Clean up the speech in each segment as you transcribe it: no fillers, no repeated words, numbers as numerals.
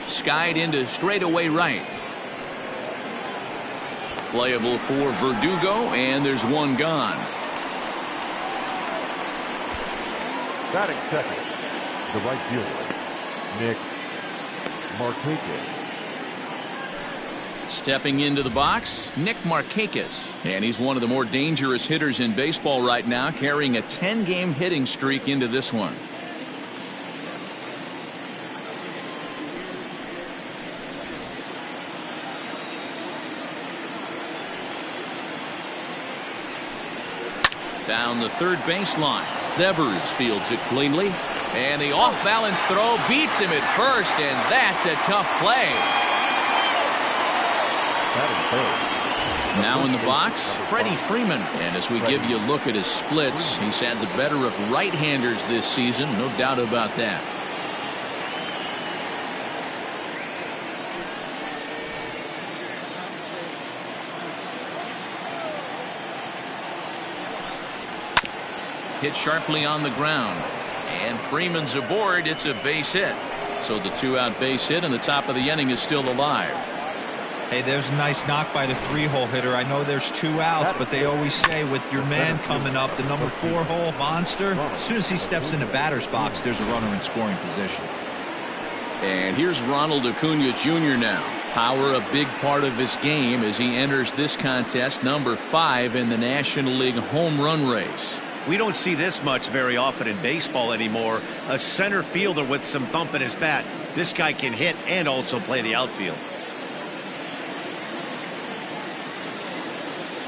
skied into straightaway right. Playable for Verdugo, and there's one gone. Batting second, the right fielder, Nick Markakis. Stepping into the box, Nick Markakis. And he's one of the more dangerous hitters in baseball right now, carrying a 10-game hitting streak into this one. Down the third baseline. Devers fields it cleanly. And the off-balance throw beats him at first, and that's a tough play. Now in the box, Freddie Freeman. And as we give you a look at his splits, he's had the better of right-handers this season, no doubt about that. Hit sharply on the ground. And Freeman's aboard. It's a base hit. So the two-out base hit, and the top of the inning is still alive. Hey, there's a nice knock by the three-hole hitter. I know there's 2 outs, but they always say with your man coming up, the number 4-hole monster, as soon as he steps in the batter's box, there's a runner in scoring position. And here's Ronald Acuna Jr. now. Power a big part of his game as he enters this contest, number 5 in the National League home run race. We don't see this much very often in baseball anymore. A center fielder with some thump in his bat. This guy can hit and also play the outfield.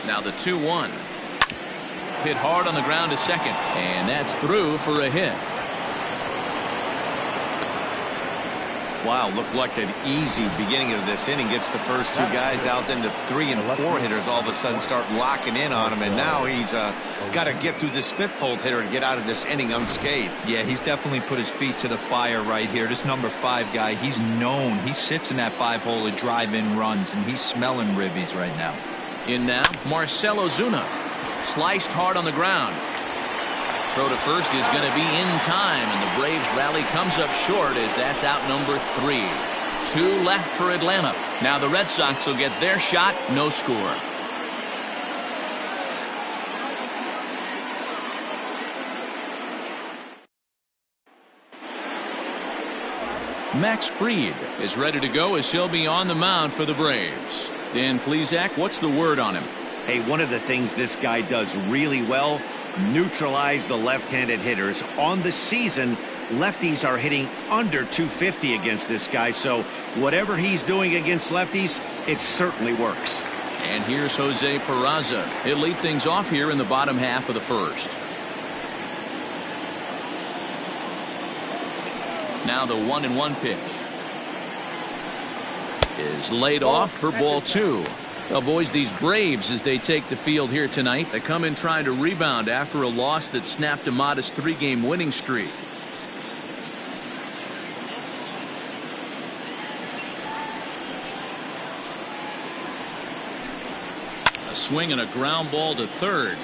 Now the 2-1. Hit hard on the ground to second. And that's through for a hit. Wow, looked like an easy beginning of this inning. Gets the first 2 guys out, then the 3 and 4 hitters all of a sudden start locking in on him, and now he's got to get through this 5th-hole hitter and get out of this inning unscathed. Yeah, he's definitely put his feet to the fire right here. This number 5 guy, he's known. He sits in that 5-hole to drive in runs, and he's smelling ribbies right now. In now, Marcell Ozuna. Sliced hard on the ground. Throw to first is going to be in time, and the Braves rally comes up short as that's out number 3. 2 left for Atlanta. Now the Red Sox will get their shot, no score. Max Fried is ready to go as he'll be on the mound for the Braves. Dan Plesac, what's the word on him? Hey, one of the things this guy does really well, neutralize the left-handed hitters. On the season, lefties are hitting under 250 against this guy, so whatever he's doing against lefties, it certainly works. And here's Jose Peraza. He'll lead things off here in the bottom half of the first. Now the 1-1 pitch is laid off for ball 2. Well, boys, these Braves, as they take the field here tonight, they come in trying to rebound after a loss that snapped a modest 3-game winning streak. A swing and a ground ball to third,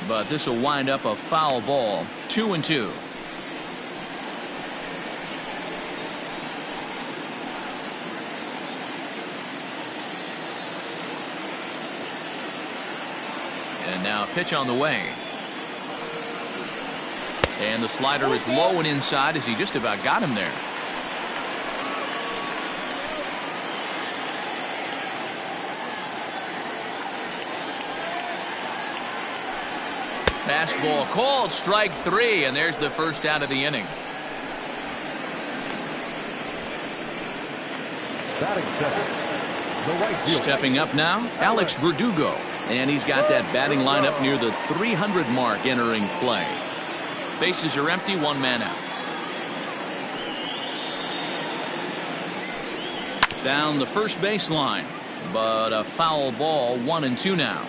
but this will wind up a foul ball. 2-2. And now a pitch on the way. And the slider is low and inside as he just about got him there. Fastball called, strike 3, and there's the first out of the inning. Batting second, the right fielder. Stepping up now, Alex Verdugo. And he's got that batting lineup near the 300 mark entering play. Bases are empty, 1 man out. Down the first baseline, but a foul ball, 1-2 now.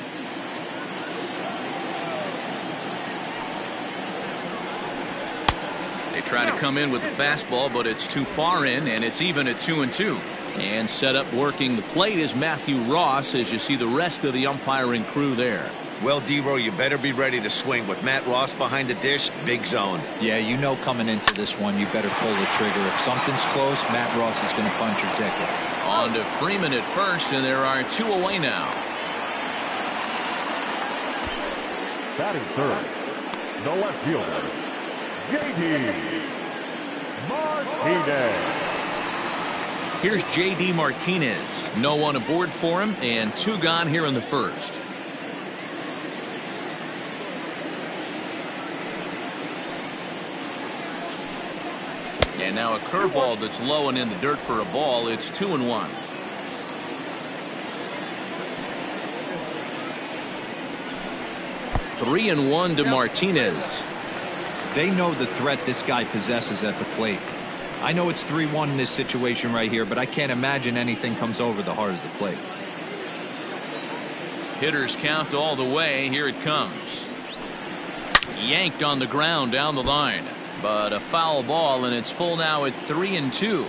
They try to come in with the fastball, but it's too far in, and it's even at 2-2. And set up working the plate is Matthew Ross as you see the rest of the umpiring crew there. Well, D-Row, you better be ready to swing. With Matt Ross behind the dish, big zone. Yeah, you know coming into this one, you better pull the trigger. If something's close, Matt Ross is going to punch your ticket. On to Freeman at first, and there are 2 away now. Batting third, the left fielder, J.D. Martinez. Here's J.D. Martinez. No one aboard for him, and 2 gone here in the first. And now a curveball that's low and in the dirt for a ball. It's 2-1. Three and 1 to Martinez. They know the threat this guy possesses at the plate. I know it's 3-1 in this situation right here, but I can't imagine anything comes over the heart of the plate. Hitters count all the way. Here it comes. Yanked on the ground down the line. But a foul ball, and it's full now at 3-2.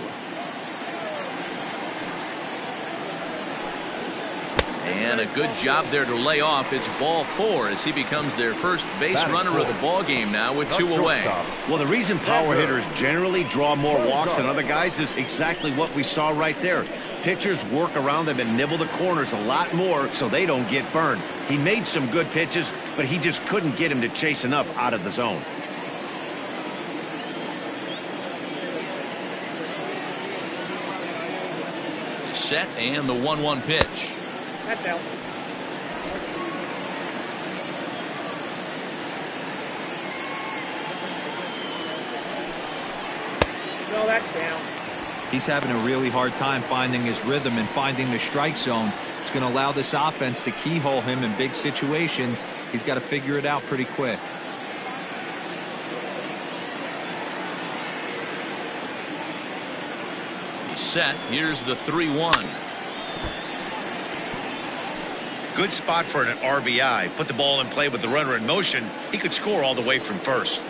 And a good job there to lay off. It's ball 4 as he becomes their first base runner of the ball game now with 2 away. Well, the reason power hitters generally draw more walks than other guys is exactly what we saw right there. Pitchers work around them and nibble the corners a lot more so they don't get burned. He made some good pitches, but he just couldn't get him to chase enough out of the zone. Set and the 1-1 pitch. That's out. No, that's down. He's having a really hard time finding his rhythm and finding the strike zone. It's going to allow this offense to keyhole him in big situations. He's got to figure it out pretty quick. Set. Here's the 3-1. Good spot for an RBI. Put the ball in play with the runner in motion. He could score all the way from first.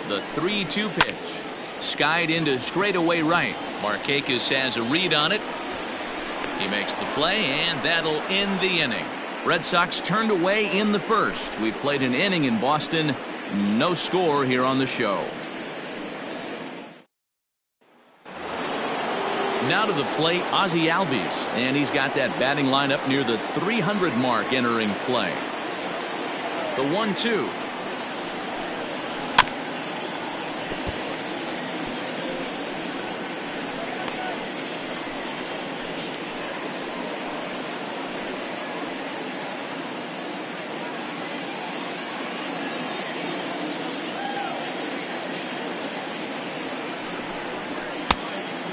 The 3-2 pitch. Skied into straightaway right. Markakis has a read on it. He makes the play, and that'll end the inning. Red Sox turned away in the first. We played an inning in Boston. No score here on the show. Now to the plate, Ozzie Albies, and he's got that batting lineup near the 300 mark entering play. The 1-2.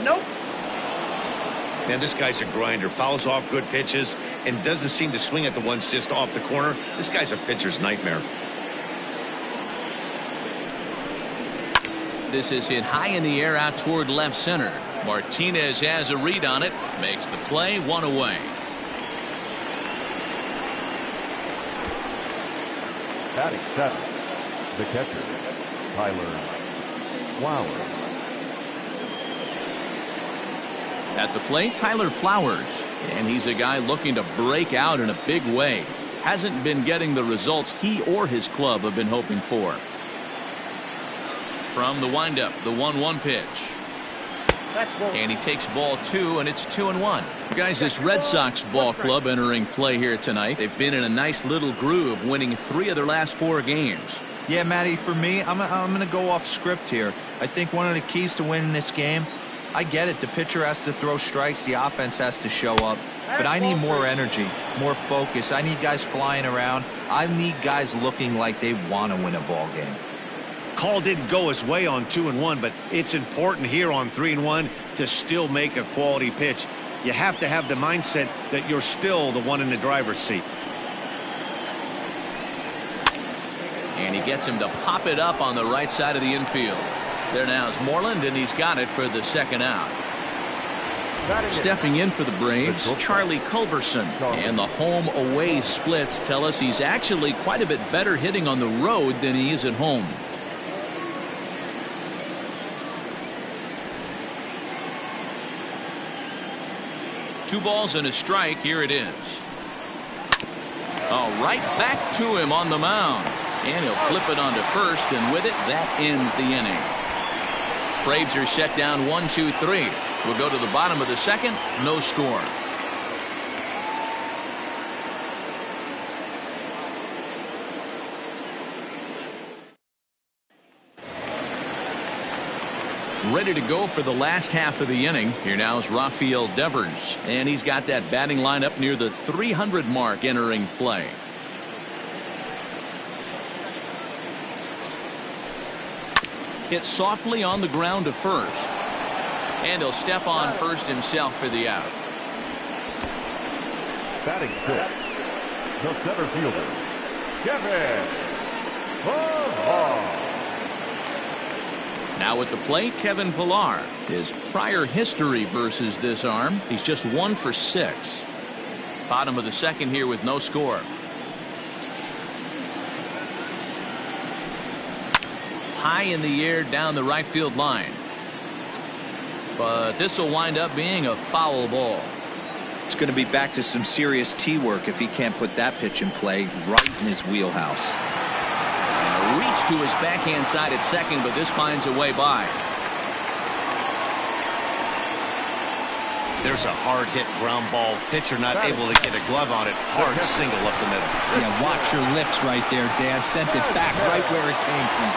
Nope. Man, this guy's a grinder. Fouls off good pitches and doesn't seem to swing at the ones just off the corner. This guy's a pitcher's nightmare. This is hit high in the air out toward left center. Martinez has a read on it. Makes the play. 1 away. Batting 7, the catcher, Tyler Flowers. At the plate, Tyler Flowers, and he's a guy looking to break out in a big way. Hasn't been getting the results he or his club have been hoping for. From the windup, the 1-1 pitch. And he takes ball 2, and it's 2-1. Guys, this Red Sox ball club entering play here tonight. They've been in a nice little groove, winning 3 of their last 4 games. Yeah, Matty, for me, I'm going to go off script here. I think one of the keys to winning this game, I get it. The pitcher has to throw strikes. The offense has to show up. But I need more energy, more focus. I need guys flying around. I need guys looking like they want to win a ball game. Call didn't go his way on 2-1, but it's important here on 3-1 to still make a quality pitch. You have to have the mindset that you're still the one in the driver's seat. And he gets him to pop it up on the right side of the infield. There now is Moreland, and he's got it for the second out. Stepping in for the Braves, Charlie Culberson. And the home-away splits tell us he's actually quite a bit better hitting on the road than he is at home. Two balls and a strike. Here it is. Oh, right back to him on the mound. And he'll flip it onto first, and with it, that ends the inning. Braves are set down 1-2-3. We'll go to the bottom of the second. No score. Ready to go for the last half of the inning. Here now is Rafael Devers, and he's got that batting line up near the 300 mark entering play. Hit softly on the ground to first, and he'll step on first himself for the out. Batting six, the center fielder, Kevin Pillar. Now at the plate, Kevin Pillar. His prior history versus this arm, he's just 1 for 6. Bottom of the second here with no score. High in the air down the right field line. But this will wind up being a foul ball. It's going to be back to some serious tee work if he can't put that pitch in play right in his wheelhouse. Reach to his backhand side at second, but this finds a way by. There's a hard hit ground ball. Pitcher not able to get a glove on it. Hard single up the middle. Yeah, watch your lips right there, Dan. Sent it back right where it came from.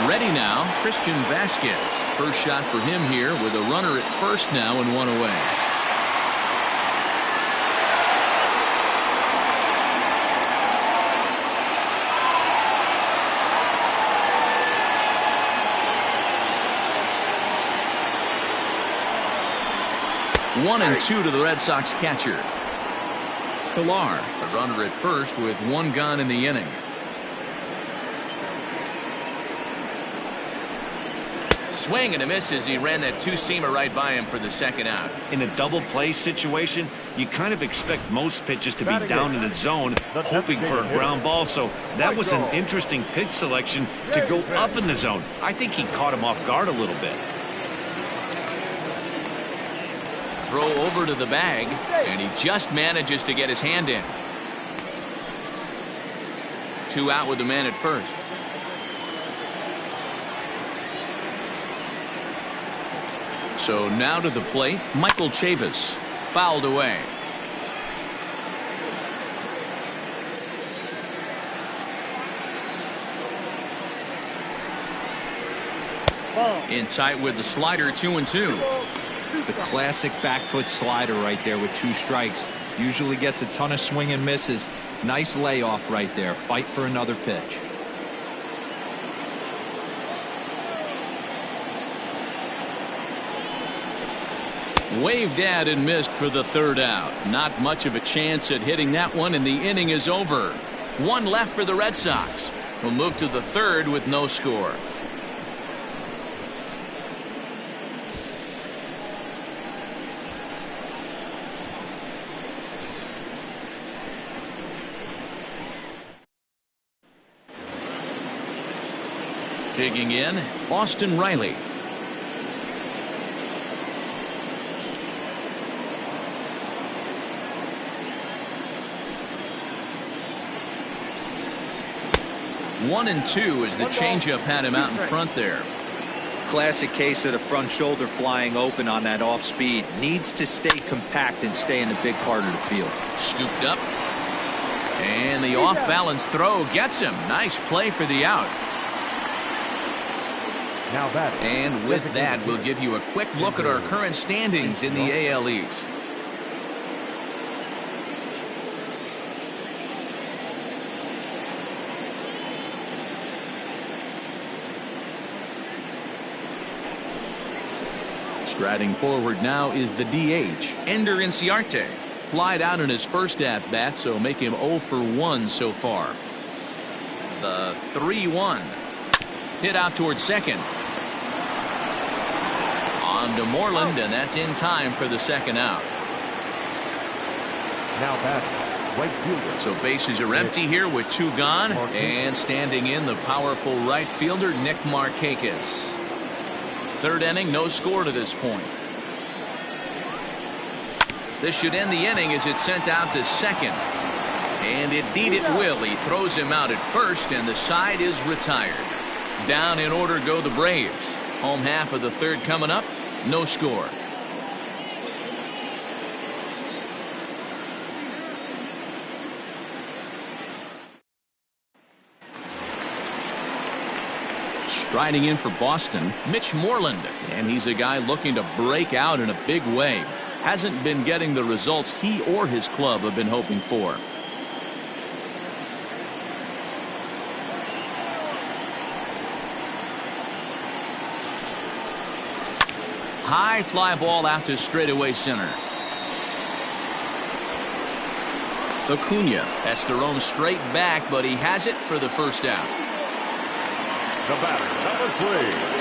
Ready now, Christian Vasquez. First shot for him here with a runner at first now and 1 away. One and 2 to the Red Sox catcher. Pillar, a runner at first with 1 gone in the inning. Swing and a miss as he ran that two-seamer right by him for the second out. In a double play situation, you kind of expect most pitches to be down in the zone, hoping for a ground ball. So that was an interesting pitch selection to go up in the zone. I think he caught him off guard a little bit. Throw over to the bag, and he just manages to get his hand in. 2 out with the man at first. So now to the plate, Michael Chavis. Fouled away. In tight with the slider, 2-2. The classic back foot slider right there with 2 strikes. Usually gets a ton of swing and misses. Nice layoff right there. Fight for another pitch. Waved at and missed for the 3rd out. Not much of a chance at hitting that one, and the inning is over. 1 left for the Red Sox. We'll move to the 3rd with no score. Digging in, Austin Riley. One and 2 as the changeup had him out in front there. Classic case of the front shoulder flying open on that off speed. Needs to stay compact and stay in the big part of the field. Scooped up. And the off balance throw gets him. Nice play for the out. Now that. And with that, we'll give you a quick look at our current standings in the AL East. Striding forward now is the DH, Ender Inciarte. Flied out in his first at-bat, so make him 0 for 1 so far. The 3-1. Hit out towards second. On to Moreland, and that's in time for the second out. Now batting, right fielder. So bases are empty here with 2 gone, and standing in the powerful right fielder, Nick Markakis. 3rd inning, no score to this point. This should end the inning as it's sent out to second. And indeed it will. He throws him out at first, and the side is retired. Down in order go the Braves. Home half of the third coming up. No score. Striding in for Boston, Mitch Moreland, and he's a guy looking to break out in a big way. Hasn't been getting the results he or his club have been hoping for. High fly ball out to straightaway center. Acuna has to roam straight back, but he has it for the first out. The batter, number 3.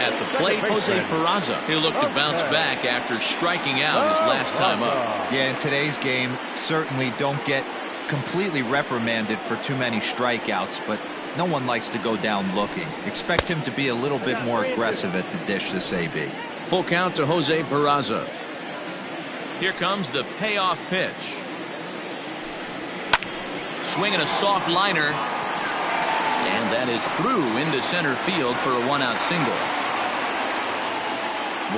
At the plate, Jose Peraza. He'll look to bounce back after striking out his last time up. Yeah, in today's game, certainly don't get completely reprimanded for too many strikeouts, but no one likes to go down looking. Expect him to be a little bit more aggressive at the dish this AB. Full count to Jose Peraza. Here comes the payoff pitch. Swinging a soft liner. And that is through into center field for a one-out single.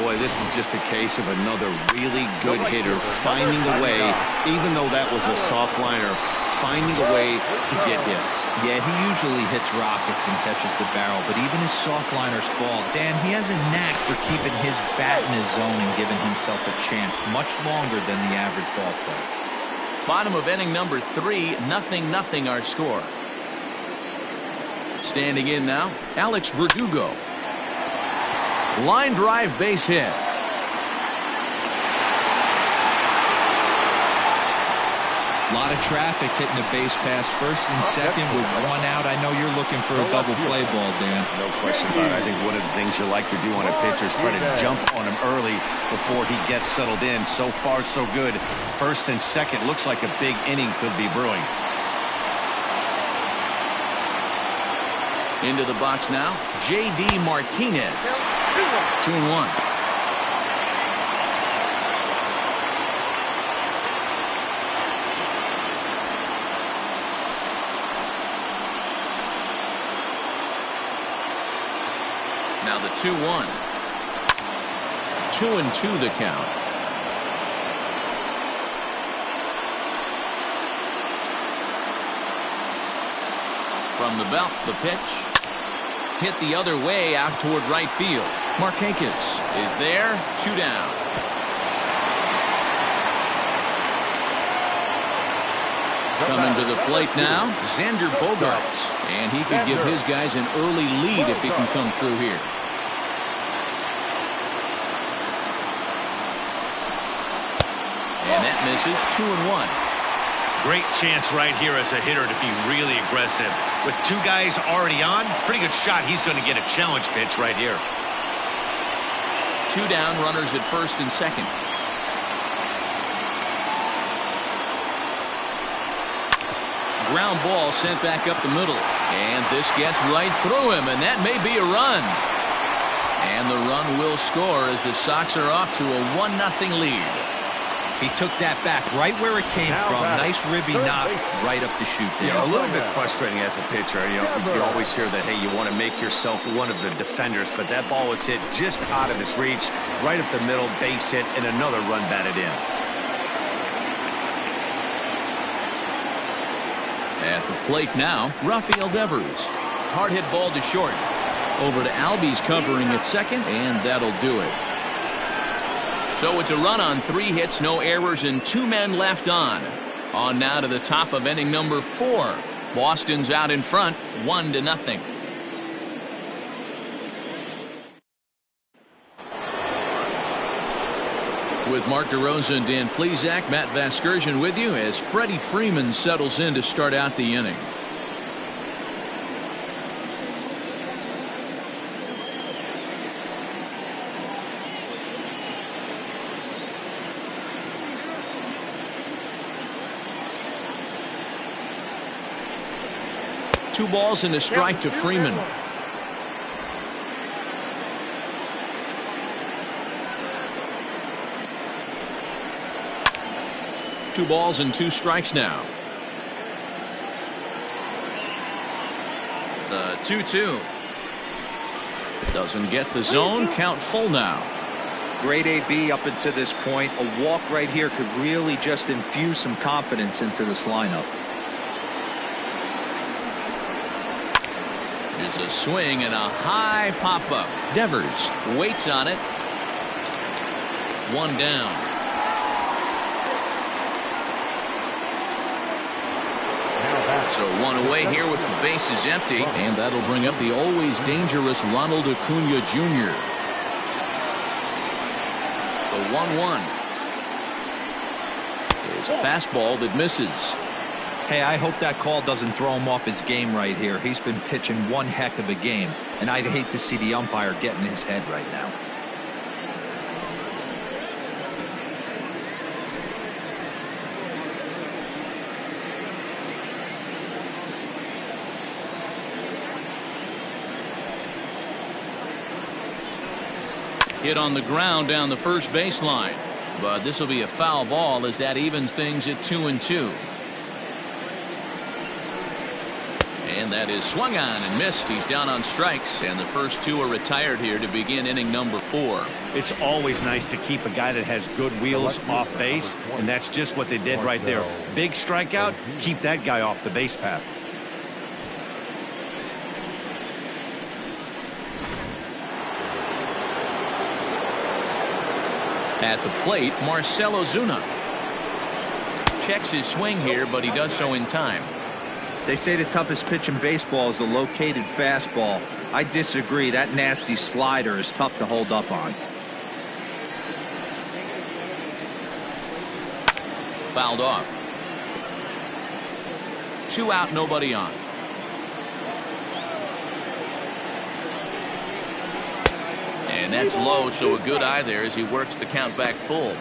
Boy, this is just a case of another really good hitter finding a way, even though that was a soft liner, finding a way to get hits. Yeah, he usually hits rockets and catches the barrel, but even his soft liners fall. Dan, he has a knack for keeping his bat in his zone and giving himself a chance much longer than the average ball player. Bottom of inning number 3, 0-0 our score. Standing in now, Alex Verdugo. Line drive base hit. A lot of traffic hitting the base pass first and second with one out. I know you're looking for a double play ball, Dan. No question about it. I think one of the things you like to do on a pitcher is try to jump on him early before he gets settled in. So far, so good. First and second looks like a big inning could be brewing. Into the box now, J.D. Martinez. 2-1. Now the 2-1. 2-2 the count. From the belt, the pitch. Hit the other way out toward right field. Marquez is there. 2 down. Coming to the plate now, Xander Bogaerts. And he could give his guys an early lead if he can come through here. And that misses. 2-1. Great chance right here as a hitter to be really aggressive. With 2 guys already on, pretty good shot. He's going to get a challenge pitch right here. 2 down, runners at first and second. Ground ball sent back up the middle. And this gets right through him, and that may be a run. And the run will score as the Sox are off to a 1-0 lead. He took that back right where it came from. Nice ribby knock right up the chute there. Yeah, a little bit frustrating as a pitcher. You always hear that, hey, you want to make yourself one of the defenders, but that ball was hit just out of his reach, right up the middle, base hit, and another run batted in. At the plate now, Rafael Devers. Hard hit ball to short. Over to Albies covering at second, and that'll do it. So it's a run on 3 hits, no errors, and 2 men left on. On now to the top of inning number 4. Boston's out in front, 1-0. With Mark DeRosa and Dan Plesac, Matt Vasgersian with you as Freddie Freeman settles in to start out the inning. Two balls and a strike to Freeman. 2 balls and 2 strikes now. The 2-2. Doesn't get the zone. Count full now. Great AB up until this point. A walk right here could really just infuse some confidence into this lineup. There's a swing and a high pop-up. Devers waits on it. 1 down. So 1 away here with the bases empty. And that'll bring up the always dangerous Ronald Acuna Jr. The 1-1 is a fastball that misses. Hey, I hope that call doesn't throw him off his game right here. He's been pitching one heck of a game, and I'd hate to see the umpire get in his head right now. Hit on the ground down the first baseline, but this will be a foul ball as that evens things at 2-2. And that is swung on and missed. He's down on strikes, and the first 2 are retired here to begin inning number 4. It's always nice to keep a guy that has good wheels off base, and that's just what they did right there. Big strikeout, keep that guy off the base path. At the plate, Marcell Ozuna checks his swing here, but he does so in time. They say the toughest pitch in baseball is a located fastball. I disagree. That nasty slider is tough to hold up on. Fouled off. 2 out, nobody on. And that's low, so a good eye there as he works the count back full.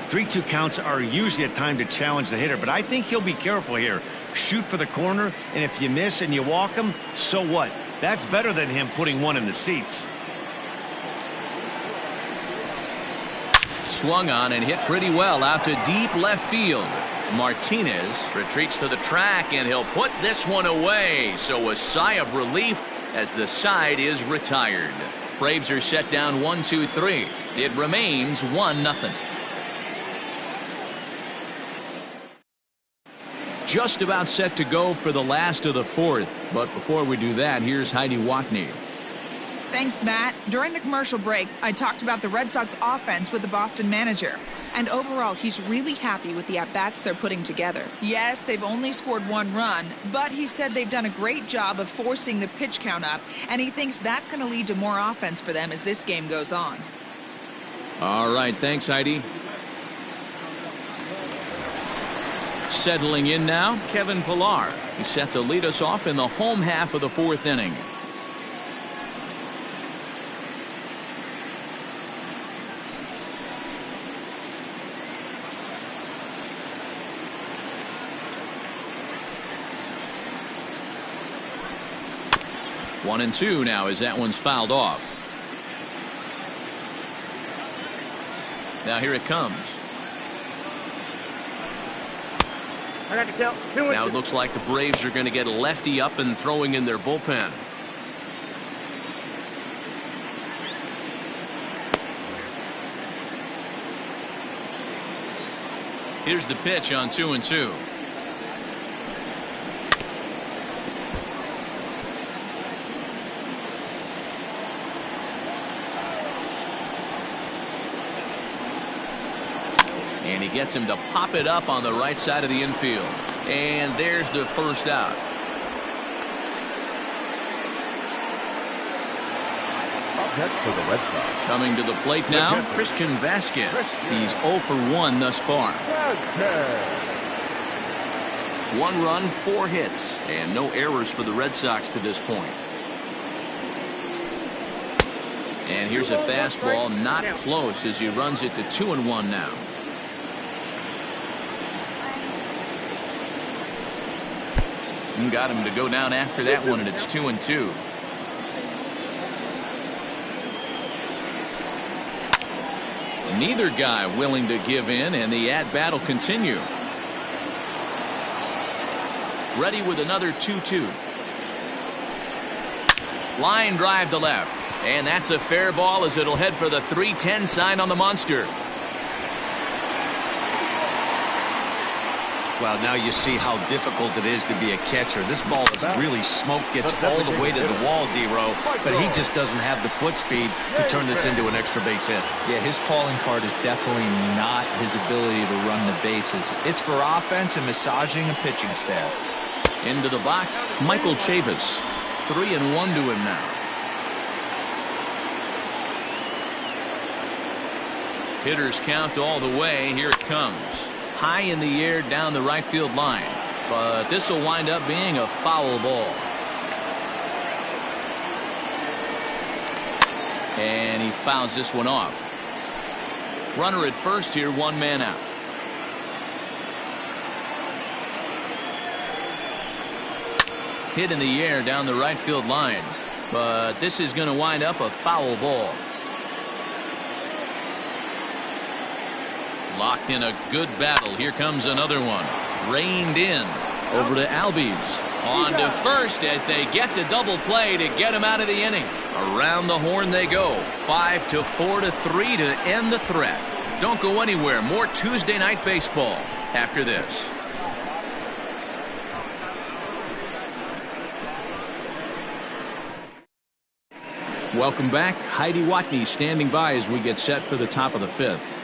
3-2 counts are usually a time to challenge the hitter, but I think he'll be careful here. Shoot for the corner, and if you miss and you walk him, so what? That's better than him putting one in the seats. Swung on and hit pretty well out to deep left field. Martinez retreats to the track, and he'll put this one away. So a sigh of relief as the side is retired. Braves are set down 1-2-3. It remains 1-0. Just about set to go for the last of the 4th. But before we do that, here's Heidi Watney. Thanks, Matt. During the commercial break, I talked about the Red Sox offense with the Boston manager. And overall, he's really happy with the at-bats they're putting together. Yes, they've only scored 1 run, but he said they've done a great job of forcing the pitch count up, and he thinks that's going to lead to more offense for them as this game goes on. All right, thanks, Heidi. Settling in now, Kevin Pillar. He's set to lead us off in the home half of the 4th inning. One and 2 now as that one's fouled off. Now here it comes. I got to count 2 Now it looks like the Braves are going to get a lefty up and throwing in their bullpen. Here's the pitch on 2-2. And he gets him to pop it up on the right side of the infield. And there's the first out. Up next for the Red Sox. Coming to the plate now, Christian Vasquez. He's 0 for 1 thus far. 1 run, 4 hits, and no errors for the Red Sox to this point. And here's a fastball, not close, as he runs it to 2-1 now. And got him to go down after that one, and it's 2-2. Neither guy willing to give in, and the at-bat will continue. Ready with another 2-2. Line drive to left. And that's a fair ball as it'll head for the 3-10 sign on the monster. Well, now you see how difficult it is to be a catcher. This ball is really smoked, gets all the way to the wall, D-Row, but he just doesn't have the foot speed to turn this into an extra base hit. Yeah, his calling card is definitely not his ability to run the bases. It's for offense and massaging a pitching staff. Into the box, Michael Chavis. 3-1 to him now. Hitters count all the way. Here it comes. High in the air down the right field line. But this will wind up being a foul ball. And he fouls this one off. Runner at first here, 1 man out. Hit in the air down the right field line. But this is going to wind up a foul ball. Locked in a good battle. Here comes another one. Reined in. Over to Albies. On to first as they get the double play to get him out of the inning. Around the horn they go. 5-4 to 3 to end the threat. Don't go anywhere. More Tuesday night baseball after this. Welcome back. Heidi Watney standing by as we get set for the top of the 5th.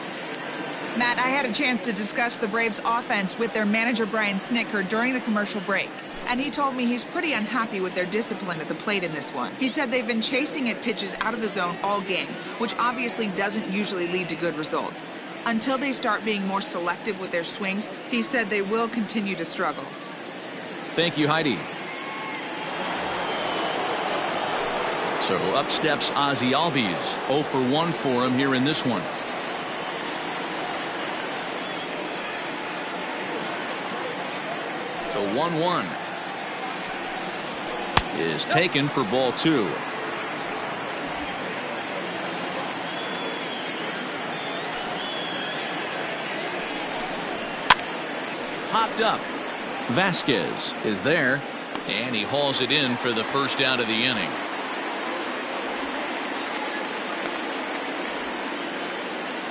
Matt, I had a chance to discuss the Braves offense with their manager Brian Snitker during the commercial break. And he told me he's pretty unhappy with their discipline at the plate in this one. He said they've been chasing at pitches out of the zone all game, which obviously doesn't usually lead to good results. Until they start being more selective with their swings, he said they will continue to struggle. Thank you, Heidi. So up steps Ozzie Albies. 0 for 1 for him here in this one. The 1-1 is taken for ball 2. Hopped up. Vasquez is there, and he hauls it in for the first out of the inning.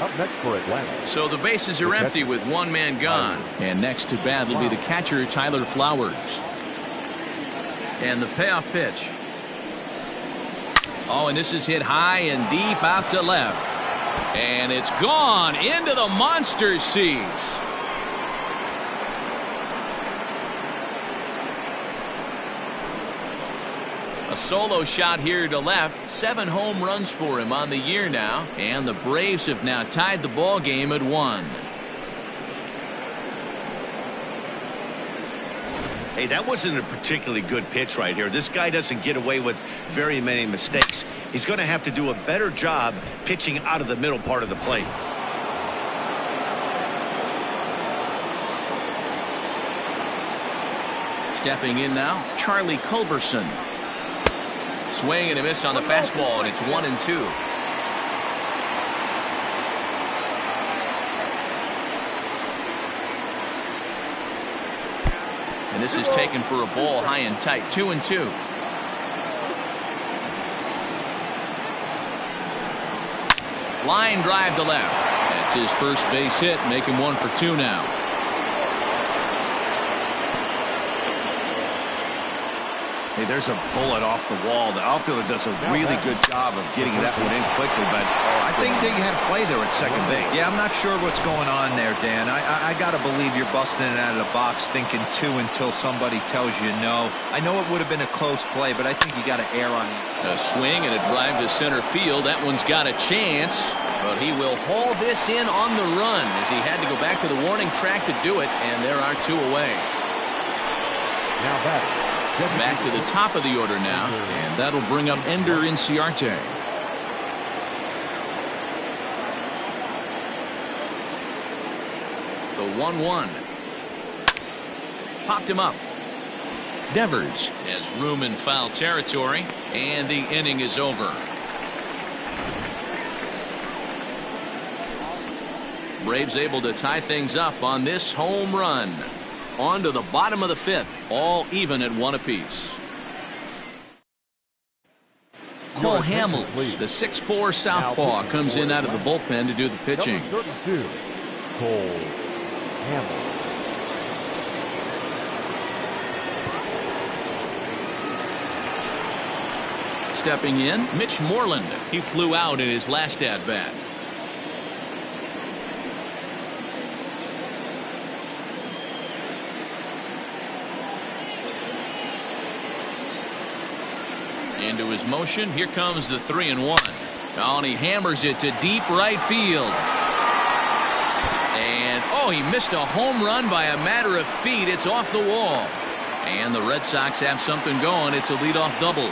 Up next for Atlanta. So the bases are empty with 1 man gone. And next to bat will be the catcher, Tyler Flowers. And the payoff pitch. Oh, and this is hit high and deep out to left. And it's gone into the monster seats. A solo shot here to left. 7 home runs for him on the year now. And the Braves have now tied the ball game at 1. Hey, that wasn't a particularly good pitch right here. This guy doesn't get away with very many mistakes. He's going to have to do a better job pitching out of the middle part of the plate. Stepping in now, Charlie Culberson. Swing and a miss on the fastball, and it's 1-2. And this is taken for a ball high and tight. 2-2. Line drive to left. That's his first base hit, making 1 for 2 now. Hey, there's a bullet off the wall. The outfielder does a really good job of getting that one in quickly, but I think they had a play there at second base. Yeah, I'm not sure what's going on there, Dan. I got to believe you're busting it out of the box thinking 2 until somebody tells you no. I know it would have been a close play, but I think you got to err on it. A swing and a drive to center field. That one's got a chance, but he will haul this in on the run as he had to go back to the warning track to do it, and there are 2 away. Now back. Back to the top of the order now, and that'll bring up Ender Inciarte. The 1-1. Popped him up. Devers has room in foul territory, and the inning is over. Braves able to tie things up on this home run. On to the bottom of the fifth, all even at 1 apiece. Cole Hamels, the 6'4" southpaw, comes in out of the bullpen to do the pitching. Number 32, Cole Hamels. Stepping in, Mitch Moreland. He flew out in his last at-bat. Into his motion. Here comes the 3-1. Oh, and he hammers it to deep right field. And, oh, he missed a home run by a matter of feet. It's off the wall. And the Red Sox have something going. It's a leadoff double.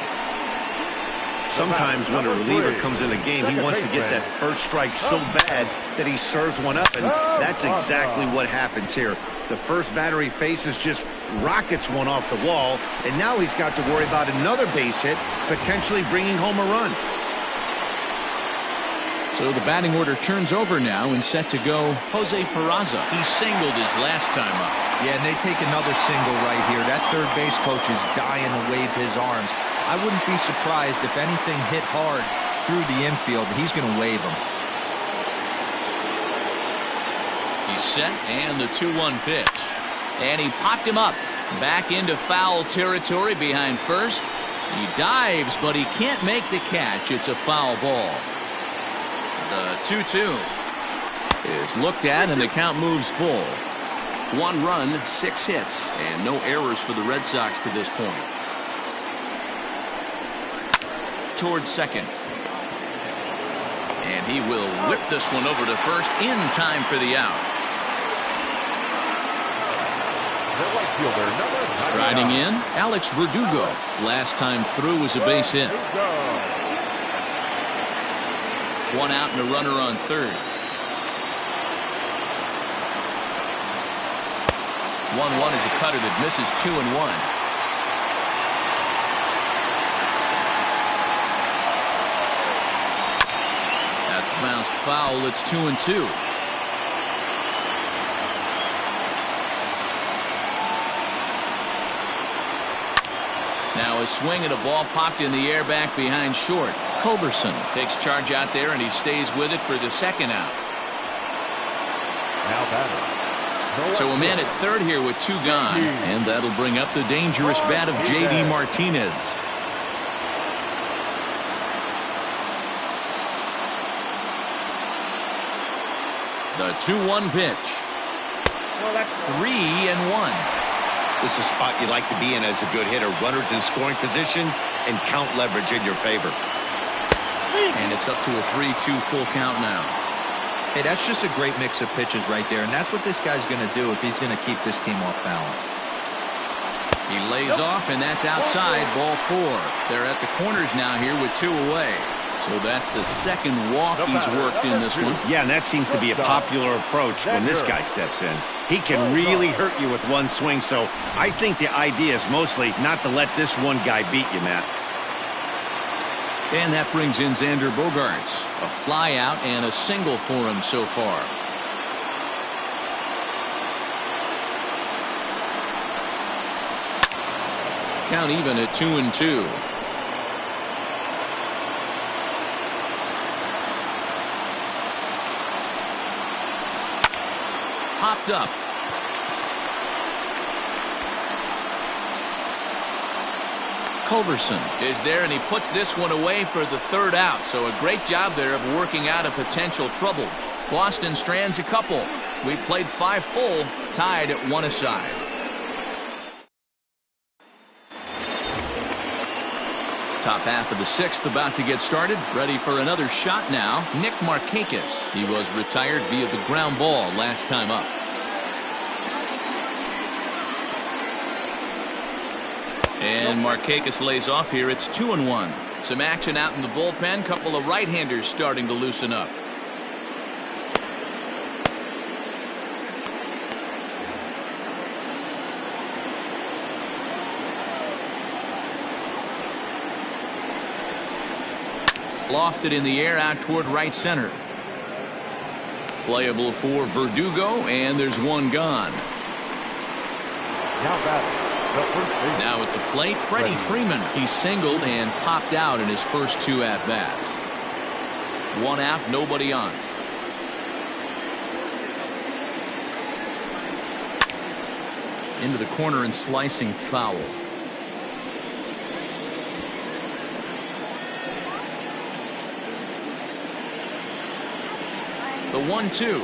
Sometimes when a reliever comes in a game, he wants to get that first strike so bad that he serves one up, and that's exactly what happens here. The first batter he faces just rockets one off the wall, and now he's got to worry about another base hit, potentially bringing home a run. So the batting order turns over now and set to go Jose Peraza. He singled his last time up. Yeah, and they take another single right here. That third base coach is dying to wave his arms. I wouldn't be surprised if anything hit hard through the infield. He's going to wave them. He's set, and the 2-1 pitch. And he popped him up. Back into foul territory behind first. He dives, but he can't make the catch. It's a foul ball. The 2-2 is looked at, and the count moves full. 1 run, 6 hits, and no errors for the Red Sox to this point. Towards second. And he will whip this one over to first in time for the out. Striding in, Alex Verdugo. Last time through was a base hit. 1 out and a runner on third. 1-1 is a cutter that misses 2-1. That's bounced foul. It's 2-2. Now a swing and a ball popped in the air back behind short. Culberson takes charge out there, and he stays with it for the second out. Now batter. So a man at third here with 2 gone, and that'll bring up the dangerous bat of J.D. Martinez. The 2-1 pitch. 3-1. This is a spot you like to be in as a good hitter. Runners in scoring position and count leverage in your favor. And it's up to a 3-2 full count now. Hey, that's just a great mix of pitches right there, and that's what this guy's going to do if he's going to keep this team off balance. He lays off, and that's outside, ball 4. They're at the corners now here with 2 away. So that's the second walk he's worked in this one. Yeah, and that seems to be a popular approach when this guy steps in. He can really hurt you with one swing, so I think the idea is mostly not to let this one guy beat you, Matt. And that brings in Xander Bogaerts. A fly out and a single for him so far. Count even at 2-2. Hopped up. Culberson is there, and he puts this one away for the third out. So a great job there of working out a potential trouble. Boston strands a couple. We played 5 full, tied at 1 aside. Top half of the 6th about to get started. Ready for another shot now. Nick Markakis. He was retired via the ground ball last time up. And Markakis lays off here. It's 2-1. Some action out in the bullpen. Couple of right-handers starting to loosen up. Lofted in the air out toward right center. Playable for Verdugo, and there's 1 gone. Now batting, the first baseman. Now at the plate, Freddie Freeman. He singled and popped out in his first 2 at-bats. 1 out, nobody on. Into the corner and slicing foul. The 1-2.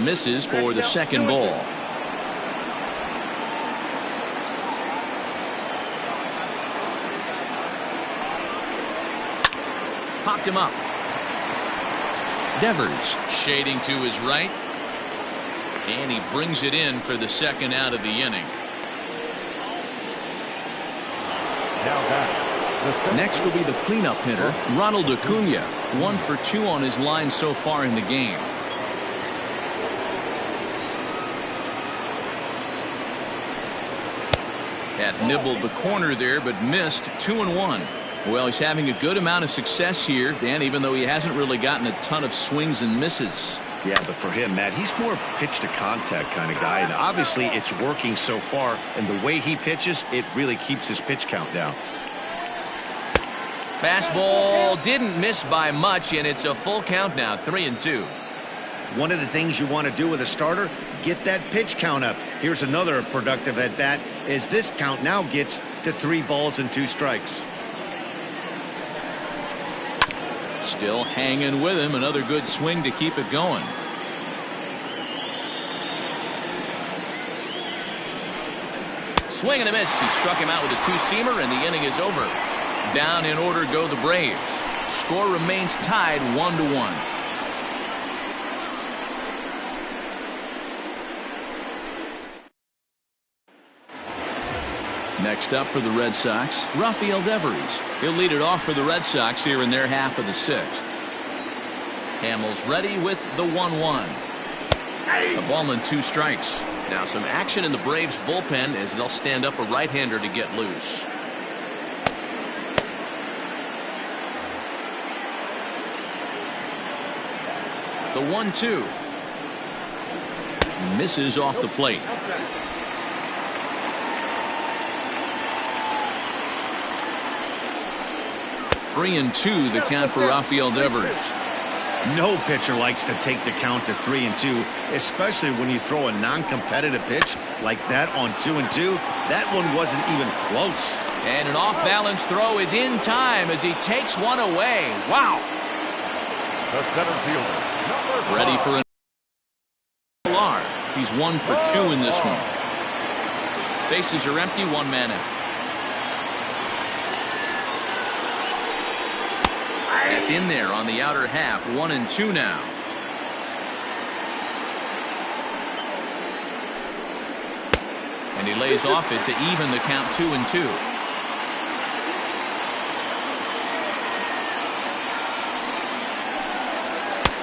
Misses for the second ball. Popped him up. Devers shading to his right. And he brings it in for the second out of the inning. Now batting. Next will be the cleanup hitter, Ronald Acuna. 1 for 2 on his line so far in the game. Had nibbled the corner there, but missed. 2-1. Well, he's having a good amount of success here, Dan, even though he hasn't really gotten a ton of swings and misses. Yeah, but for him, Matt, he's more of a pitch to contact kind of guy, and obviously it's working so far, and the way he pitches, it really keeps his pitch count down. Fastball didn't miss by much, and it's a full count now, 3-2. One of the things you want to do with a starter, get that pitch count up. Here's another productive at bat, as this count now gets to 3 balls and 2 strikes. Still hanging with him. Another good swing to keep it going. Swing and a miss. He struck him out with a 2-seamer, and the inning is over. Down in order go the Braves. Score remains tied 1-1. Next up for the Red Sox, Rafael Devers. He'll lead it off for the Red Sox here in their half of the 6th. Hamels ready with the 1-1. A ball and 2 strikes. Now some action in the Braves bullpen as they'll stand up a right-hander to get loose. The 1-2. Misses off the plate. Three and 2 the count for Rafael Devers. No pitcher likes to take the count to 3-2, especially when you throw a non-competitive pitch like that on 2-2. That one wasn't even close. And an off-balance throw is in time as he takes one away. Wow. The center fielder, number 5. Ready for an LR. He's 1 for 2 in this one. Bases are empty, 1 man out. That's in there on the outer half. 1-2 now. And he lays off it to even the count 2-2.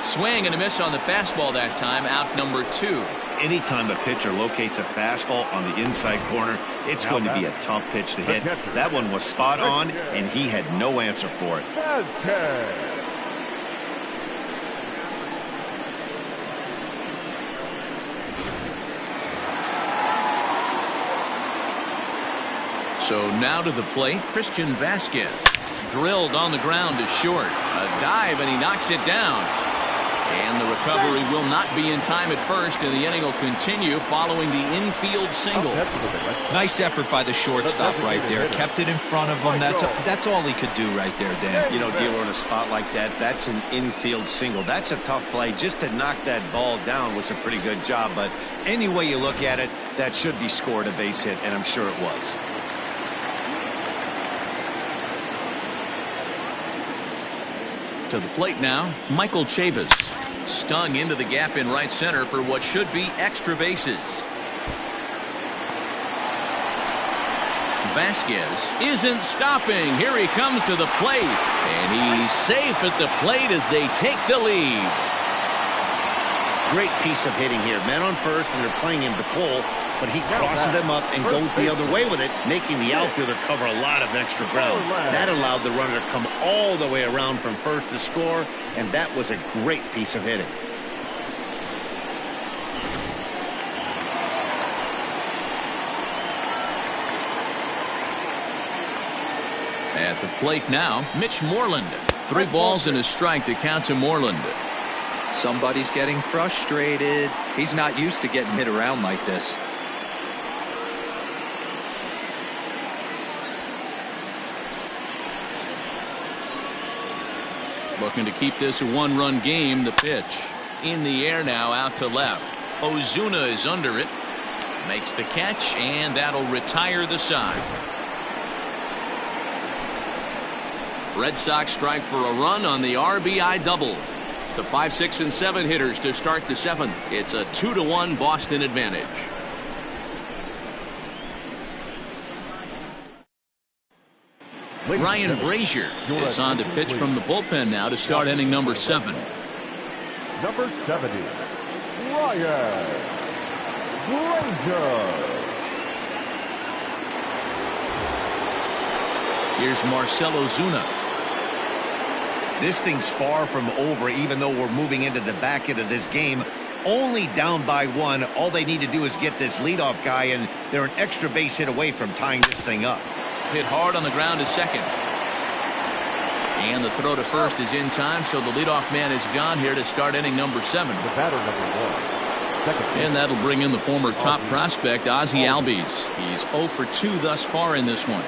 Swing and a miss on the fastball that time. Out number 2. Anytime a pitcher locates a fastball on the inside corner, it's going to be a tough pitch to hit. That one was spot on, and he had no answer for it. So now to the plate, Christian Vasquez. Drilled on the ground to short. A dive, and he knocks it down. And the recovery will not be in time at first, and the inning will continue following the infield single. Nice effort by the shortstop right there. Kept it in front of him. That's all he could do right there, Dan. You know, dealer in a spot like that, that's an infield single. That's a tough play. Just to knock that ball down was a pretty good job. But any way you look at it, that should be scored a base hit, and I'm sure it was. To the plate now, Michael Chavis. Stung into the gap in right center for what should be extra bases. Vasquez isn't stopping. Here he comes to the plate, and he's safe at the plate as they take the lead. Great piece of hitting here. Men on first, and they're playing him to pull, but he crosses them up and goes the other way with it, making the outfielder cover a lot of extra ground. That allowed the runner to come all the way around from first to score, and that was a great piece of hitting. At the plate now, Mitch Moreland. 3 balls and a strike to count to Moreland. Somebody's getting frustrated. He's not used to getting hit around like this. Looking to keep this a 1-run game. The pitch in the air now, out to left. Ozuna is under it. Makes the catch, and that'll retire the side. Red Sox strike for a run on the RBI double. The 5, 6, and 7 hitters to start the 7th. It's a 2-1 Boston advantage. Ryan Brazier is on to pitch from the bullpen now to start inning number 7. Number 70, Ryan Brazier. Here's Marcell Ozuna. This thing's far from over, even though we're moving into the back end of this game. Only down by 1. All they need to do is get this leadoff guy, and they're an extra base hit away from tying this thing up. Hit hard on the ground to second. And the throw to first is in time, so the leadoff man is gone here to start inning number 7. The batter, number 1. Second. And that'll bring in the former top prospect, Ozzie Albies. He's 0 for 2 thus far in this one.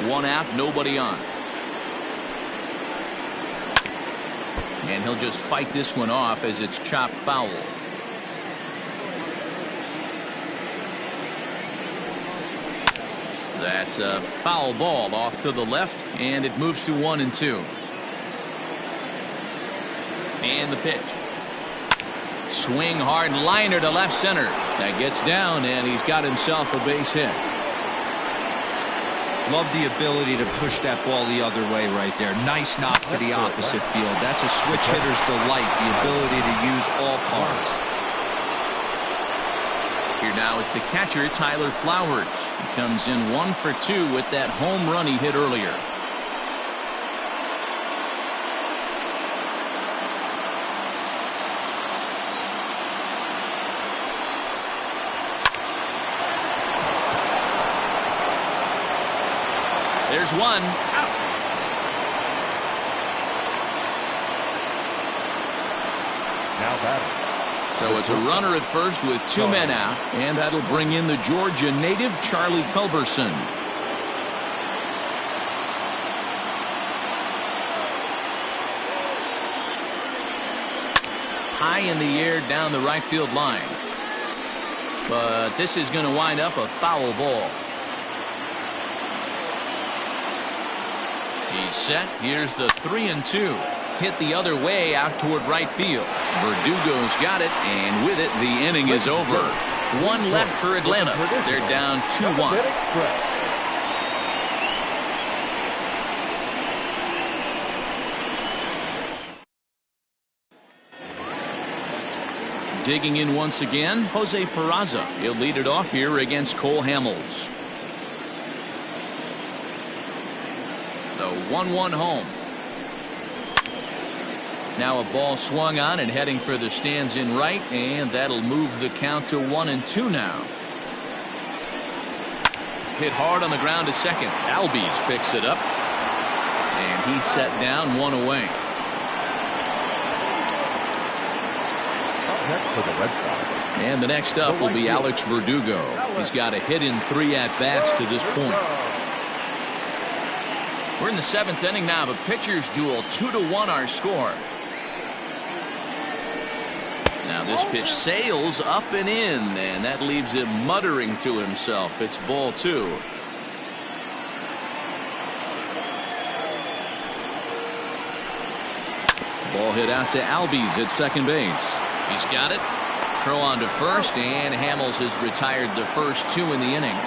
1 out, nobody on. And he'll just fight this one off as it's chopped foul. That's a foul ball off to the left, and it moves to 1-2. And the pitch. Swing hard liner to left center. That gets down, and he's got himself a base hit. Love the ability to push that ball the other way right there. Nice knock to the opposite field. That's a switch hitter's delight, the ability to use all cards. Here now is the catcher, Tyler Flowers. He comes in 1 for 2 with that home run he hit earlier. There's one. Out. Now batting. So it's a runner at first with 2 men out, and that'll bring in the Georgia native Charlie Culberson. High in the air down the right field line. But this is going to wind up a foul ball. He's set. Here's the 3-2. Hit the other way out toward right field. Verdugo's got it, and with it, the inning is over. 1 left for Atlanta. They're down 2-1. Digging in once again, Jose Peraza. He'll lead it off here against Cole Hamels. The 1-1 home. Now a ball swung on and heading for the stands in right, and that'll move the count to 1-2 now. Hit hard on the ground to second. Albies picks it up, and he's set down 1 away. Up next for the Red Sox. And the next up will be Alex Verdugo. He's got a hit in 3 at-bats to this point. We're in the 7th inning now of a pitcher's duel. 2-1 our score. Now this pitch sails up and in, and that leaves him muttering to himself. It's ball 2. Ball hit out to Albies at second base. He's got it. Throw on to first, and Hamels has retired the first 2 in the inning.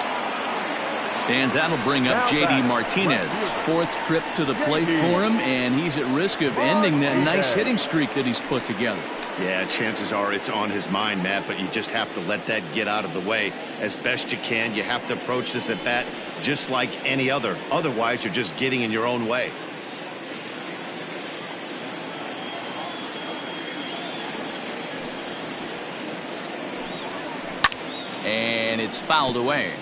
And that'll bring up J.D. Martinez. 4th trip to the plate for him, and he's at risk of ending that nice hitting streak that he's put together. Yeah, chances are it's on his mind, Matt, but you just have to let that get out of the way as best you can. You have to approach this at bat just like any other. Otherwise, you're just getting in your own way. And it's fouled away.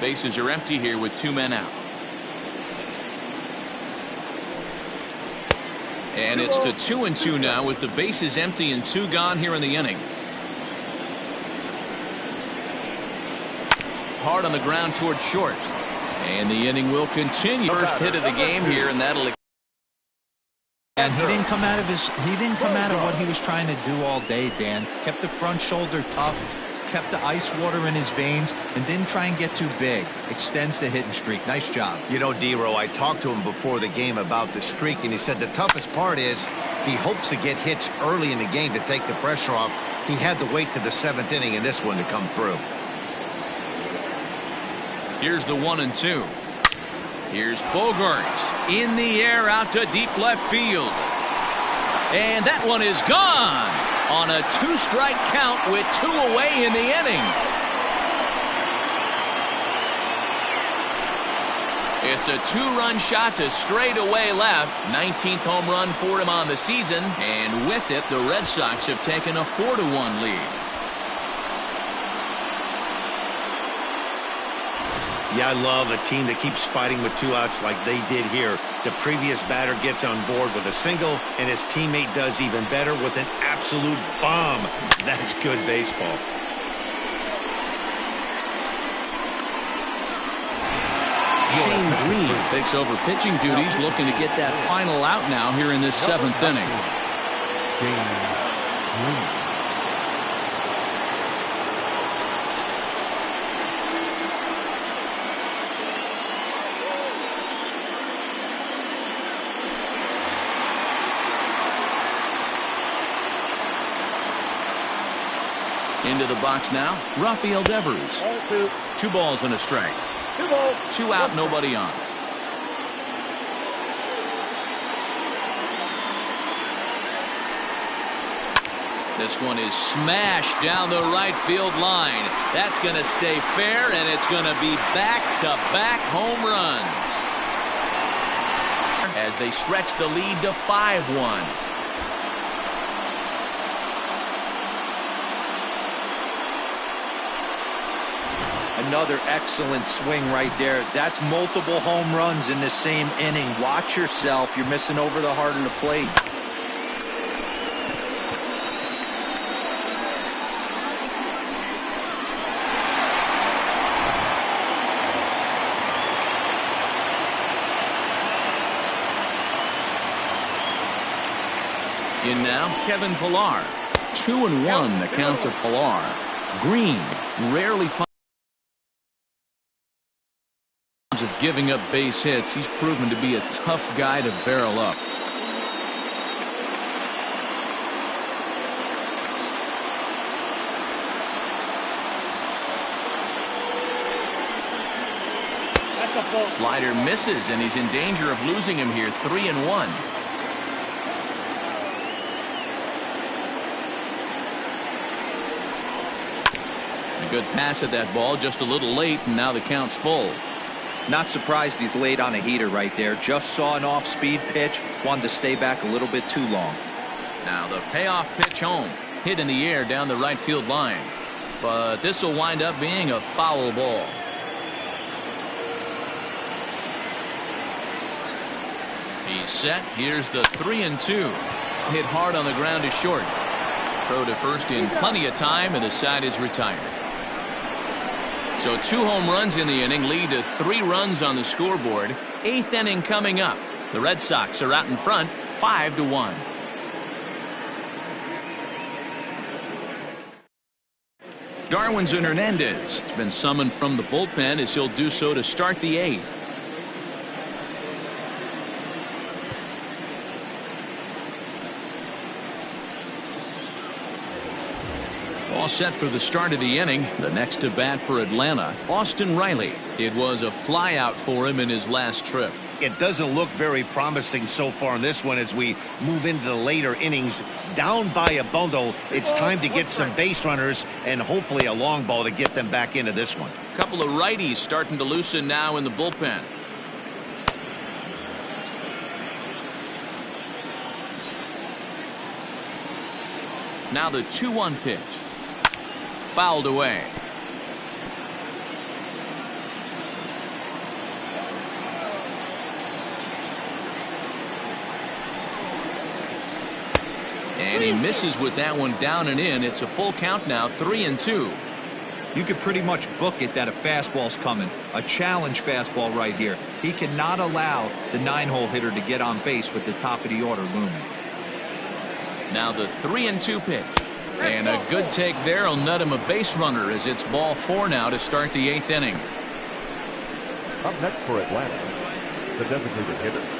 Bases are empty here with 2 men out. And it's to 2-2 now with the bases empty and 2 gone here in the inning. Hard on the ground toward short. And the inning will continue. First hit of the game here, and that'll. And he didn't come out of what he was trying to do all day, Dan. Kept the front shoulder tough, kept the ice water in his veins, and didn't try and get too big. Extends the hitting streak. Nice job. You know, D-Row, I talked to him before the game about the streak, and he said the toughest part is he hopes to get hits early in the game to take the pressure off. He had to wait to the 7th inning in this one to come through. Here's the 1-2. Here's Bogaerts in the air out to deep left field. And that one is gone on a 2-strike count with 2 away in the inning. It's a 2-run shot to straightaway left. 19th home run for him on the season. And with it, the Red Sox have taken a 4-1 lead. Yeah, I love a team that keeps fighting with 2 outs like they did here. The previous batter gets on board with a single, and his teammate does even better with an absolute bomb. That's good baseball. Shane Green takes over pitching duties, looking to get that final out now here in this 7th inning. Into the box now, Rafael Devers. 2 balls and a strike. 2 balls. 2 out, nobody on. This one is smashed down the right field line. That's going to stay fair, and it's going to be back-to-back home runs as they stretch the lead to 5-1. Another excellent swing right there. That's multiple home runs in the same inning. Watch yourself. You're missing over the heart of the plate. In now, Kevin Pillar. 2-1 the count to Pillar. Green rarely finds of giving up base hits. He's proven to be a tough guy to barrel up. Slider misses, and he's in danger of losing him here. 3-1. A good pass at that ball, just a little late, and now the count's full. Not surprised he's laid on a heater right there. Just saw an off-speed pitch. Wanted to stay back a little bit too long. Now the payoff pitch home. Hit in the air down the right field line. But this will wind up being a foul ball. He's set. Here's the 3-2. Hit hard on the ground to short. Throw to first in plenty of time, and the side is retired. So 2 home runs in the inning lead to 3 runs on the scoreboard. 8th inning coming up. The Red Sox are out in front, 5-1. Darwinzon Hernandez has been summoned from the bullpen as he'll do so to start the 8th. All set for the start of the inning. The next to bat for Atlanta, Austin Riley. It was a flyout for him in his last trip. It doesn't look very promising so far in this one as we move into the later innings. Down by a bundle, it's time to get some base runners and hopefully a long ball to get them back into this one. A couple of righties starting to loosen now in the bullpen. Now the 2-1 pitch. Fouled away. And he misses with that one down and in. It's a full count now, 3-2. You could pretty much book it that a fastball's coming. A challenge fastball right here. He cannot allow the 9-hole hitter to get on base with the top of the order looming. Now the 3-2 pitch. And a good take there will nut him a base runner as it's ball 4 now to start the 8th inning. Up next for Atlanta, the designated hitter,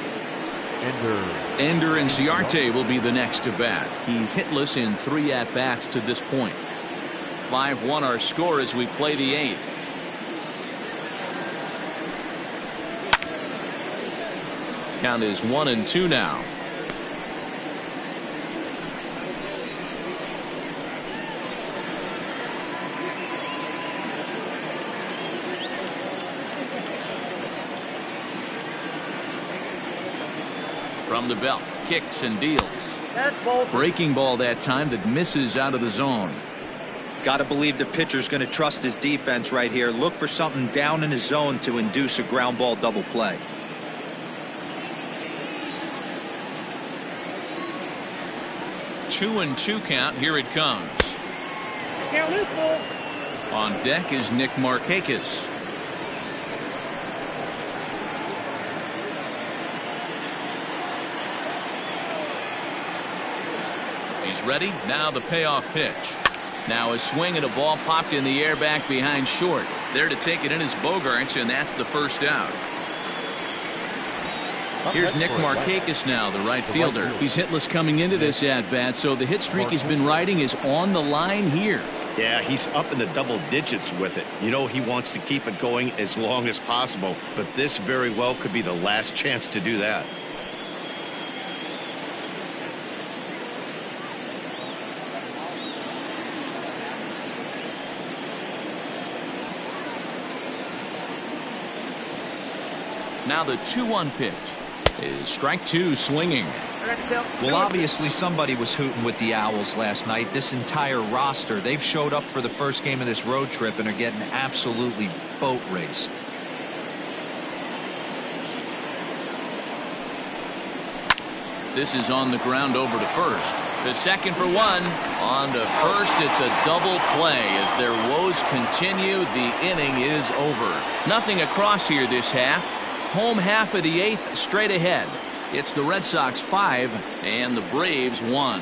Ender Inciarte will be the next to bat. He's hitless in 3 at-bats to this point. 5-1 our score as we play the 8th. Count is 1-2 now. From the belt, kicks and deals. Breaking ball that time that misses out of the zone. Got to believe the pitcher's going to trust his defense right here. Look for something down in his zone to induce a ground ball double play. Two and 2 count. Here it comes. Count is full. On deck is Nick Markakis. He's ready. Now the payoff pitch. Now a swing and a ball popped in the air back behind short. There to take it in is Bogarts, and that's the first out. Here's Nick Markakis now, the right fielder. He's hitless coming into this at-bat, so the hit streak he's been riding is on the line here. Yeah, he's up in the double digits with it. You know he wants to keep it going as long as possible, but this very well could be the last chance to do that. Now the 2-1 pitch is strike 2 swinging. Well, obviously somebody was hooting with the Owls last night. This entire roster, they've showed up for the first game of this road trip and are getting absolutely boat raced. This is on the ground over to first. The second for 1. On to first, it's a double play as their woes continue. The inning is over. Nothing across here this half. Home half of the 8th straight ahead. It's the Red Sox 5 and the Braves 1.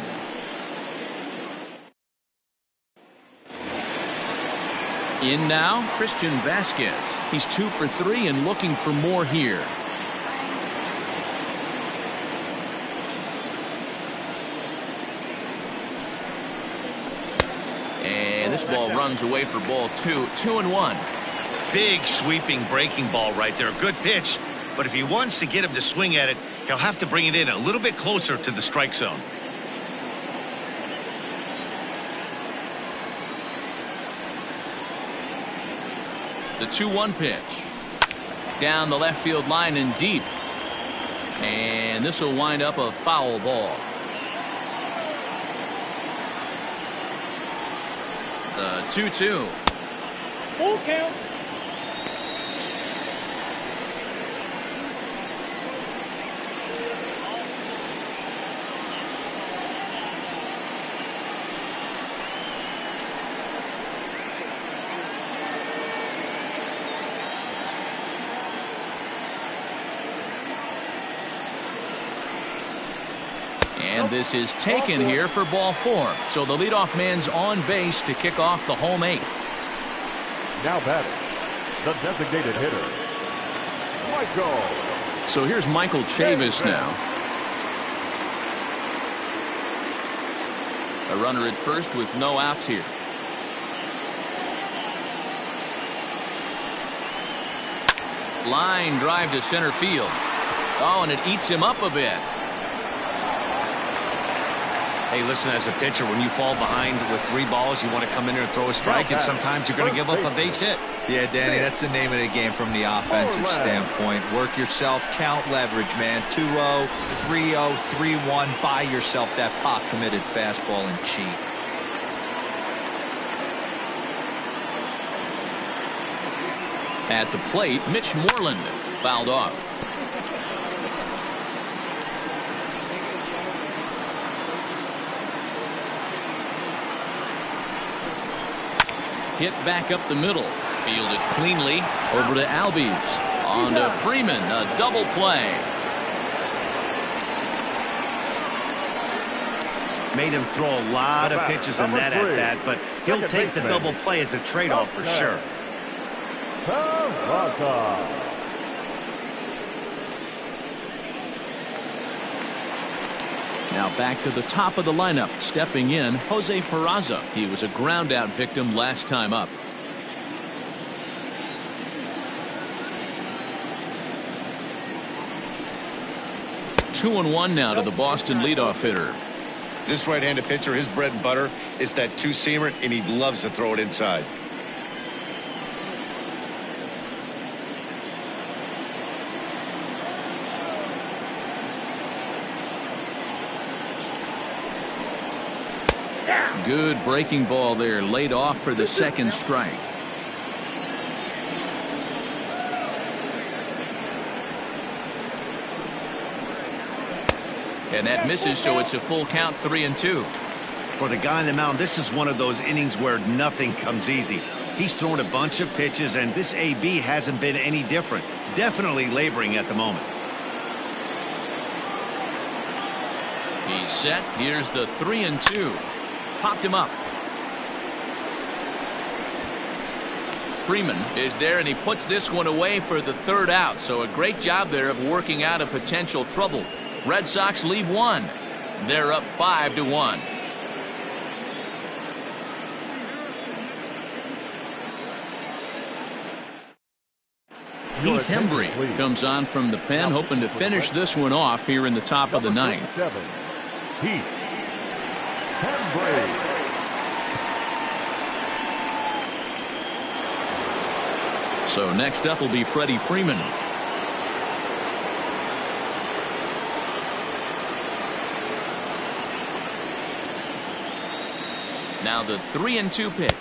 In now, Christian Vasquez. He's 2 for 3 and looking for more here. And this ball runs away for ball 2. 2-1. Big sweeping breaking ball right there. Good pitch. But if he wants to get him to swing at it, he'll have to bring it in a little bit closer to the strike zone. The 2-1 pitch. Down the left field line and deep. And this will wind up a foul ball. The 2-2. Full count. And this is taken here for ball 4. So the leadoff man's on base to kick off the home 8th. now batting, the designated hitter, Michael. So here's Michael Chavis now. A runner at first with no outs here. Line drive to center field. Oh, and it eats him up a bit. Hey, listen, as a pitcher, when you fall behind with 3 balls, you want to come in there and throw a strike, and sometimes you're going to give up a base hit. Yeah, Danny, that's the name of the game from the offensive standpoint. Work yourself, count leverage, man. 2-0, 3-0, 3-1. Buy yourself that pot-committed fastball and cheat. At the plate, Mitch Moreland fouled off. Hit back up the middle. Fielded cleanly over to Albies. On to Freeman. A double play. Made him throw a lot of pitches in that at bat, but he'll take the double play as a trade-off for sure. Now back to the top of the lineup. Stepping in, Jose Peraza. He was a ground-out victim last time up. Two and one now to the Boston leadoff hitter. This right-handed pitcher, his bread and butter is that two-seamer, and he loves to throw it inside. Good breaking ball there, laid off for the second strike. And that misses, so it's a full count, 3-2. For the guy on the mound, this is one of those innings where nothing comes easy. He's thrown a bunch of pitches, and this AB hasn't been any different. Definitely laboring at the moment. He's set. Here's the 3-2. Popped him up. Freeman is there, and he puts this one away for the third out. So a great job there of working out a potential trouble. Red Sox leave one. They're up 5-1. Heath Hembry comes on from the pen, hoping to finish this one off here in the top of the ninth. Heath Hembry. So next up will be Freddie Freeman. Now the 3-2 pitch.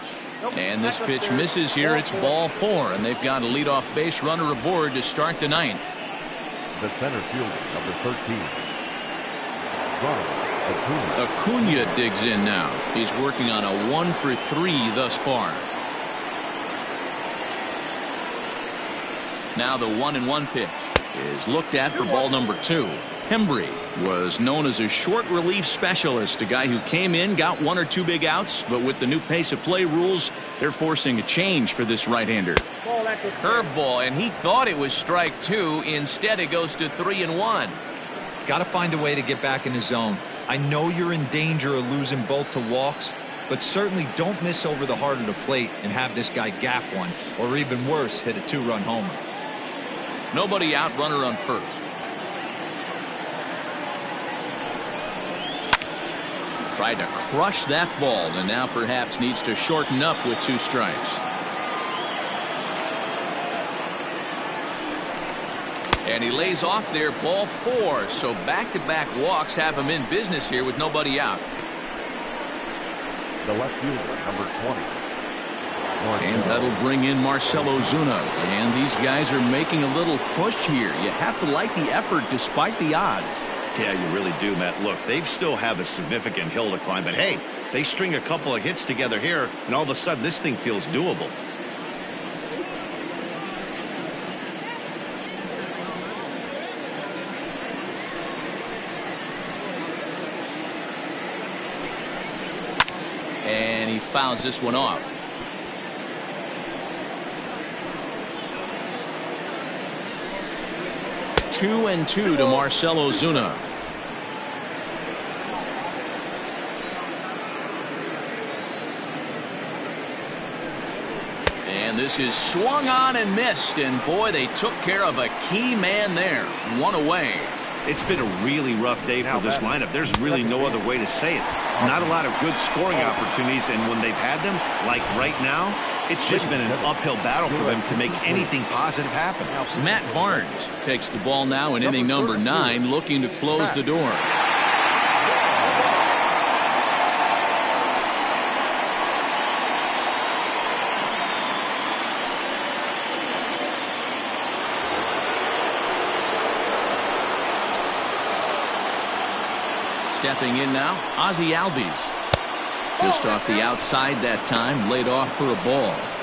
And this pitch misses here. It's ball 4, and they've got a leadoff base runner aboard to start the ninth. The center fielder, number 13. Acuna digs in now. He's working on a 1 for 3 thus far. Now the 1-1 pitch is looked at for ball number 2. Hembry was known as a short relief specialist, a guy who came in, got 1 or 2 big outs, but with the new pace of play rules, they're forcing a change for this right-hander. Curveball, and he thought it was strike 2. Instead, it goes to 3-1. Got to find a way to get back in the zone. I know you're in danger of losing both to walks, but certainly don't miss over the heart of the plate and have this guy gap one, or even worse, hit a 2-run homer. Nobody out, runner on first. Tried to crush that ball, and now perhaps needs to shorten up with 2 strikes. And he lays off there, ball 4. So back-to-back walks have him in business here with nobody out. The left fielder, number 20. And that'll bring in Marcell Ozuna. And these guys are making a little push here. You have to like the effort despite the odds. Yeah, you really do, Matt. Look, they still have a significant hill to climb, but hey, they string a couple of hits together here, and all of a sudden this thing feels doable. And he fouls this one off. Two and 2 to Marcell Ozuna. And this is swung on and missed, and boy, they took care of a key man there. 1 away. It's been a really rough day for this lineup. There's really no other way to say it. Not a lot of good scoring opportunities, and when they've had them, like right now, it's just been an uphill battle for them to make anything positive happen. Matt Barnes takes the ball now in inning number 9, looking to close the door. Stepping in now, Ozzie Albies. Just off the outside that time, laid off for a ball.